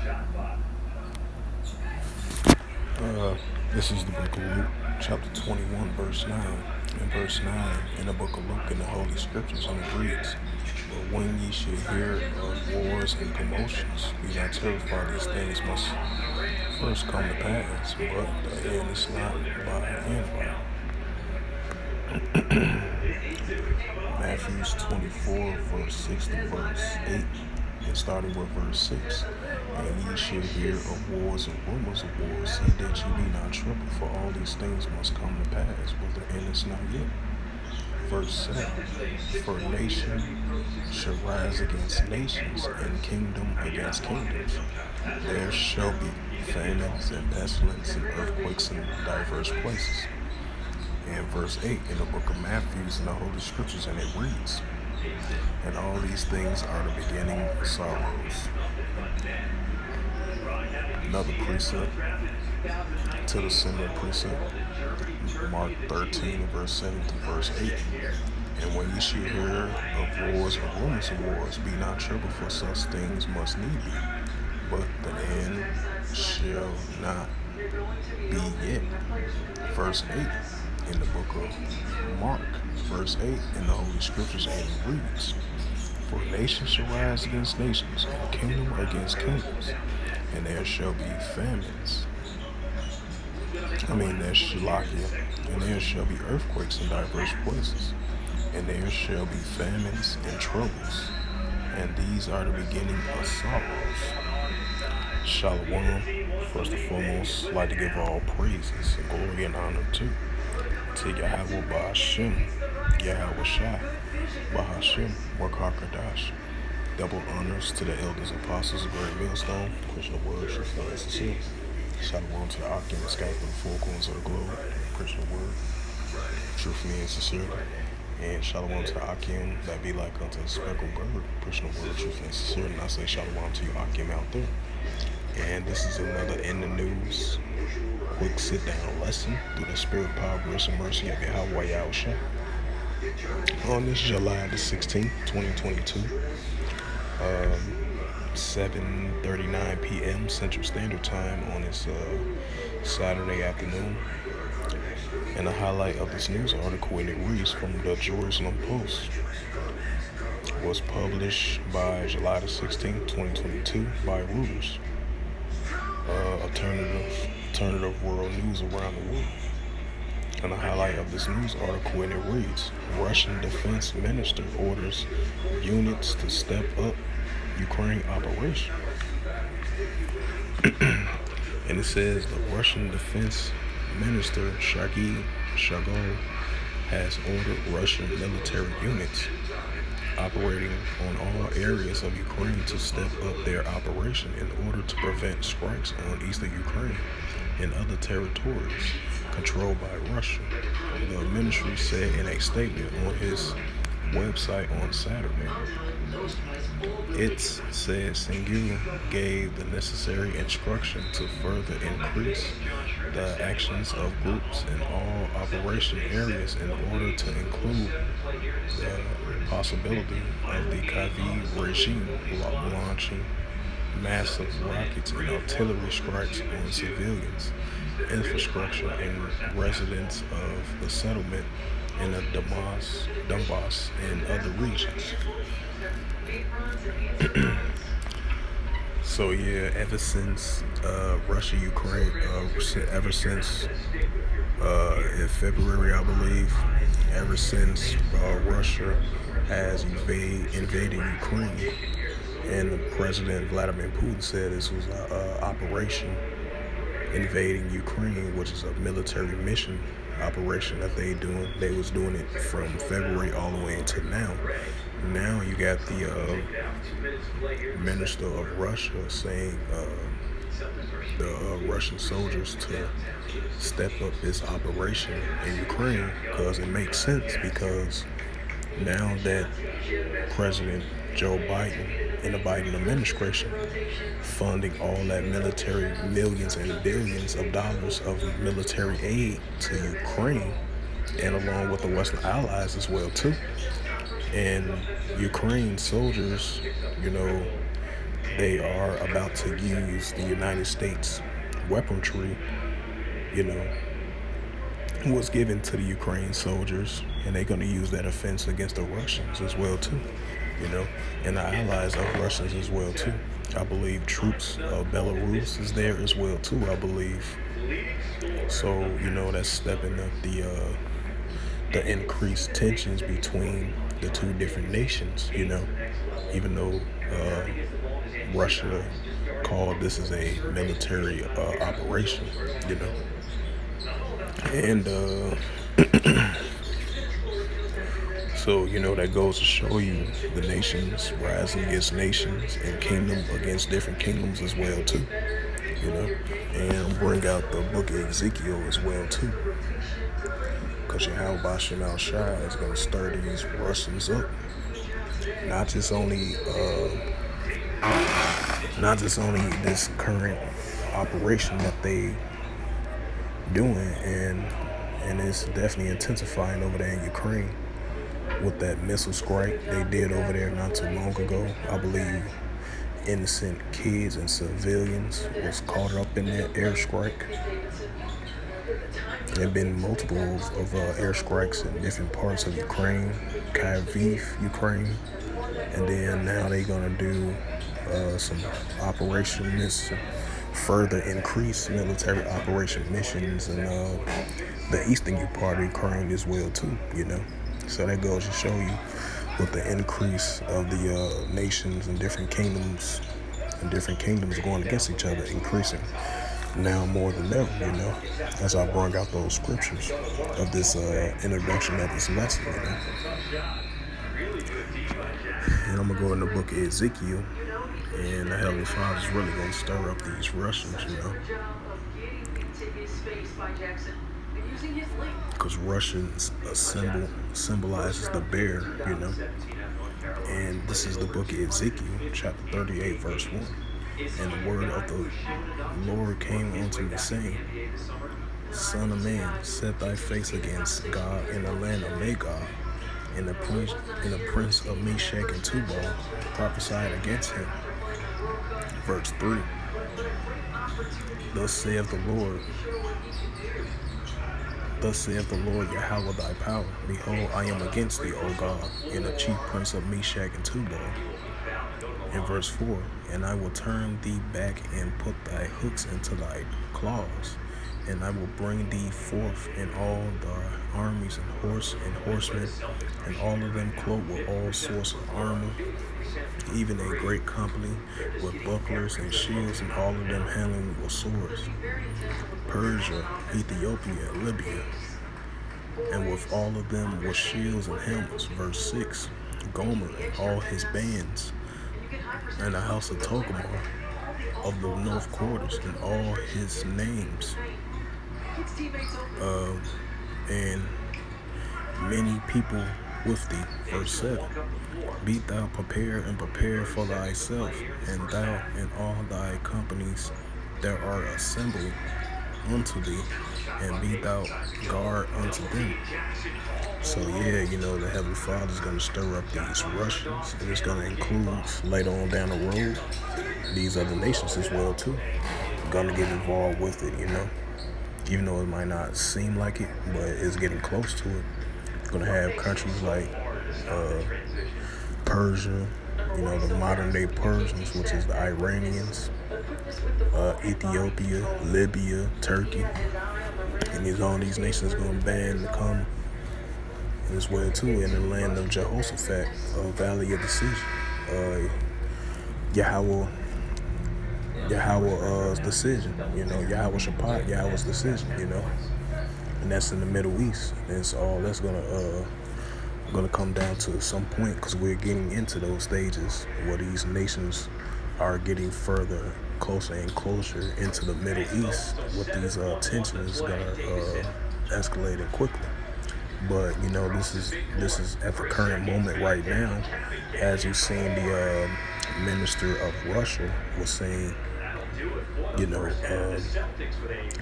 Uh, this is the book of Luke, chapter 21, verse 9. In verse 9, in the book of Luke, in the Holy Scriptures, and it reads, "But when ye should hear of wars and commotions, be not terrified, these things must first come to pass, but the end is not by and by." Matthew 24, verse 6 to verse 8, and starting with verse 6. "And ye shall hear of wars and rumors of wars. See that ye be not troubled, for all these things must come to pass, but the end is not yet." Verse 7. "For nation shall rise against nations, and kingdom against kingdoms. There shall be famines and pestilence and earthquakes in diverse places." And verse 8 in the book of Matthew in the Holy Scriptures, and it reads, "And all these things are the beginning of sorrows." Another precept to the similar precept, Mark 13, verse 7 to verse 8. "And when ye shall hear of wars and rumors of wars, be not troubled, for such things must need be, but the end shall not be yet." Verse 8 in the book of Mark, verse 8 in the Holy Scriptures, and it reads, "For nation shall rise against nations, and kingdom against kingdoms, and there shall be famines." There's Shalakia, "and there shall be earthquakes in diverse places, and there shall be famines and troubles, and these are the beginning of sorrows." Shalom. First and foremost, I'd like to give all praises and glory and honor to Yahweh Ba'ashem, Yahweh Shai, Ba'ashem, Wakakadash. Double honors to the elders, apostles of Great Millstone, Krishna Word, Shifra, and Sincere. Shalom to the Akim, scattered in the four corners of the globe, Krishna Word, truthfully and sincerely. And shalom to the Akim that be like unto a speckled bird, Krishna Word, truthfully and sincerely. And I say shalom to you Akim out there. And this is another In the News quick sit-down lesson through the spirit, power, grace, and mercy of Yahweh Yahushua. On this July the 16th, 2022, 7:39 p.m. Central Standard Time on this Saturday afternoon. And the highlight of this news article, and it reads from the Jerusalem Post, was published by July the 16th, 2022 by Reuters. Alternative world news around the world. And the highlight of this news article, and it reads, Russian Defense Minister orders units to step up Ukraine operation. And it says the Russian Defense Minister Sergei Shoigu has ordered Russian military units operating on all areas of Ukraine to step up their operation in order to prevent strikes on eastern Ukraine and other territories controlled by Russia. The ministry said in a statement on his website on Saturday. It said Shoigu gave the necessary instruction to further increase the actions of groups in all operation areas in order to include the possibility of the Kyiv regime launching massive rockets and artillery strikes on civilians, infrastructure, and residents of the settlement in the Donbass and other regions. So yeah, ever since Russia, Ukraine, ever since in February, I believe, ever since Russia has invaded Ukraine, and President Vladimir Putin said this was an operation invading Ukraine, which is a military mission operation that they was doing it from February all the way until now. Now you got the minister of Russia saying the Russian soldiers to step up this operation in Ukraine, because it makes sense, because now that President Joe Biden and the Biden administration funding all that military, millions and billions of dollars of military aid to Ukraine, and along with the Western allies as well too. And Ukraine soldiers, they are about to use the United States weaponry, you know, was given to the Ukraine soldiers, and they're going to use that offense against the Russians as well too, you know, and the allies of Russians as well too. I believe troops of Belarus is there as well too, I believe. So, that's stepping up the increased tensions between the two different nations, even though Russia called this as a military operation, you know. And so, that goes to show you the nations rising against nations and kingdom against different kingdoms as well too, and bring out the book of Ezekiel as well too. Because Yahweh Bashem Al Shai is going to stir these Russians up. Not just only this current operation that they doing, and it's definitely intensifying over there in Ukraine with that missile strike they did over there not too long ago. I believe innocent kids and civilians was caught up in that airstrike. There have been multiple of airstrikes in different parts of Ukraine, Kyiv, Ukraine, and then now they're gonna do some operations, further increase military operation missions in the eastern part of Ukraine as well too, So that goes to show you with the increase of the nations and different kingdoms going against each other, increasing now more than ever, as I brought out those scriptures of this introduction of this lesson, And I'm going to go in the book of Ezekiel, and the Heavenly Father's really going to stir up these Russians, Because Russians symbolizes the bear, And this is the book of Ezekiel, chapter 38, verse 1. And the word of the Lord came unto me, saying, Son of man, set thy face against God in the land of Magog, and the prince of Meshach and Tubal prophesied against him. Verse 3. Thus saith the Lord Yahweh thy power. Behold, I am against thee, O God, and the chief prince of Meshach and Tubal. In verse 4, and I will turn thee back and put thy hooks into thy claws, and I will bring thee forth in all thy armies and horsemen, and all of them clothed with all sorts of armor, even a great company with bucklers and shields, and all of them handling with swords. Persia, Ethiopia, and Libya, and with all of them with shields and helmets. Verse 6, Gomer and all his bands, and the house of Togarmah of the north quarters, and all his names, and many people with thee. Verse 7, be thou prepared and prepare for thyself, and thou and all thy companies that are assembled unto thee, and be thou guard unto them. So the Heavenly Father is going to stir up these Russians, and it's going to include later on down the road these other nations as well too. Going to get involved with it, even though it might not seem like it, but it's getting close to it. It's going to have countries like Persia, the modern day Persians, which is the Iranians, Ethiopia, Libya, Turkey, and all these nations going to band to come as well too, in the land of Jehoshaphat, Valley of Decision, Yahweh's decision, Yahweh Shabbat, Yahweh's decision, and that's in the Middle East. And so all that's gonna come down to some point, because we're getting into those stages where these nations are getting further closer and closer into the Middle East, with these tensions gonna escalate quickly. But this is at the current moment right now, as you've seen the minister of Russia was saying,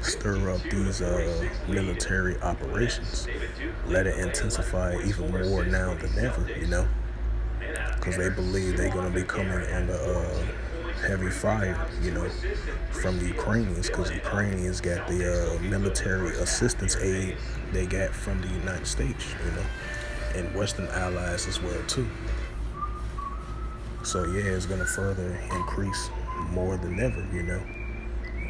stir up these military operations, let it intensify even more now than ever, because they believe they're going to be coming heavy fire, from the Ukrainians, because the Ukrainians got the military assistance aid they got from the United States, and Western allies as well too. So yeah, it's gonna further increase more than ever,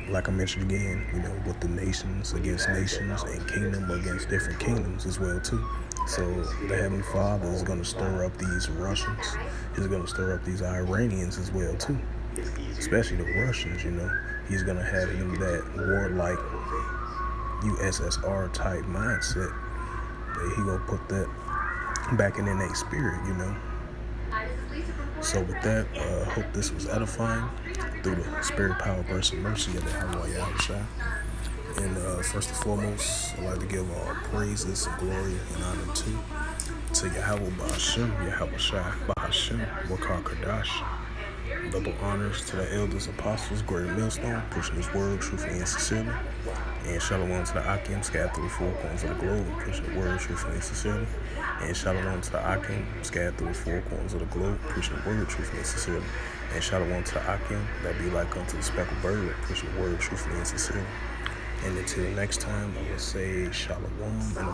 Like I mentioned again, with the nations against nations and kingdom against different kingdoms as well too. So the Heavenly Father is gonna stir up these Russians. He's gonna stir up these Iranians as well too. Especially the Russians, He's gonna have them that warlike USSR type mindset. He gonna put that back in their spirit, So with that, hope this was edifying through the spirit, power, grace, and mercy of the Yahweh Yahushua. And first and foremost, I'd like to give all praises and glory and honor to Yahweh Ba'ashem, Yahweh Shai Ba'ashem, Wakar Kadash. Double honors to the elders, apostles, great millstone, preaching His word truthfully and sincerely. And shalom to the Akim, scattered through the four corners of the globe, preaching the word truthfully and sincerely. And shalom to the Akim, scattered through the four corners of the globe, preaching the word truthfully and sincerely. And shalom to the Akim, that be like unto the speckled bird, preaching the word truthfully and sincerely. And until next time, I will say shalom and a